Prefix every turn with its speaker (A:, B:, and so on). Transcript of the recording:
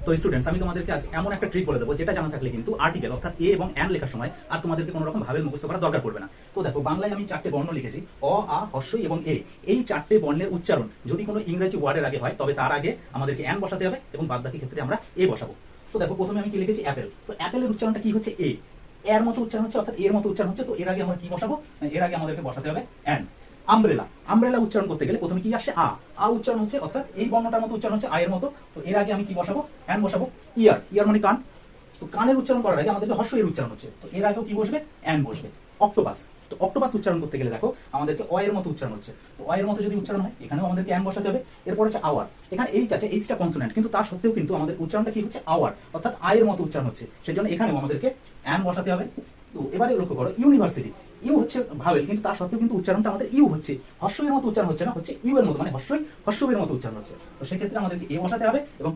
A: তো স্টুডেন্টস, আমি তোমাদেরকে আজ এমন একটা ট্রিক বলে দেবো যেটা জানা থাকলে কিন্তু আর্টিকেল অর্থাৎ এ এবং অ্যান লেখার সময় আর তোমাদেরকে কোনো রকম ভাবেল মুখস্থ করার দরকার পড়বে না। তো দেখো, বাংলায় আমি 4টে বর্ণ লিখেছি, অ, আ, হ্রস্বই এবং এ। এই 4টে বর্ণের উচ্চারণ যদি কোনো ইংরেজি ওয়ার্ডের আগে হয় তবে তার আগে আমাদেরকে অ্যান বসাতে হবে এবং বাদবাকি ক্ষেত্রে আমরা এ বসাবো। তো দেখো, প্রথমে আমি কি লিখেছি? অ্যাপেল। তো অ্যাপেলের উচ্চারণটা কি হচ্ছে? এ। এর মতো উচ্চারণ হচ্ছে, অর্থাৎ এর মতো উচ্চারণ হচ্ছে। তো এর আগে আমরা কি বসাবো? এর আগে আমাদেরকে বসাতে হবে অ্যান। আমব্রেলা। আমব্রেলা উচ্চারণ করতে গেলে প্রথমে কি আসছে? আ। আ উচ্চারণ হচ্ছে, অর্থাৎ এই বর্ণটার মতো উচ্চারণ হচ্ছে আয়ের মতো। তো এর আগে আমি কি বসাবো? অ্যান বসাবো। ইয়ার। ইয়ার মানে কান। তো কানের উচ্চারণ করার আগে আমাদেরকে হর্ষ এর উচ্চারণ হচ্ছে, তো এর আগেও কি বসবে? অ্যান বসবে। অক্টোপাস। তো অক্টোপাস উচ্চারণ করতে গেলে দেখো আমাদেরকে অ এর মতো উচ্চারণ হচ্ছে, তো অ এর মতো যদি উচ্চারণ হয় এখানেও আমাদেরকে অ্যান বসাতে হবে। এরপর হচ্ছে আওয়ার। এখানে এইচ আছে, এইচটা কনসোনেন্ট, কিন্তু তার সত্ত্বেও কিন্তু আমাদের উচ্চারণটা কি হচ্ছে? আওয়ার, অর্থাৎ আয়ের মতো উচ্চারণ হচ্ছে, সেজন্য এখানেও আমাদেরকে অ্যান বসাতে হবে। তো এবারে লক্ষ্য করো, ইউনিভার্সিটি। ইউ হচ্ছে ভাবেল, কিন্তু তার সত্ত্বেও কিন্তু উচ্চারণটা আমাদের ইউ হচ্ছে, হর্ষের মতো উচ্চারণ হচ্ছে না, হচ্ছে ইউ এর মতো, মানে হর্ষই হর্ষবের মতো উচ্চারণ হচ্ছে। তো সেক্ষেত্রে আমাদেরকে এ বসাতে হবে এবং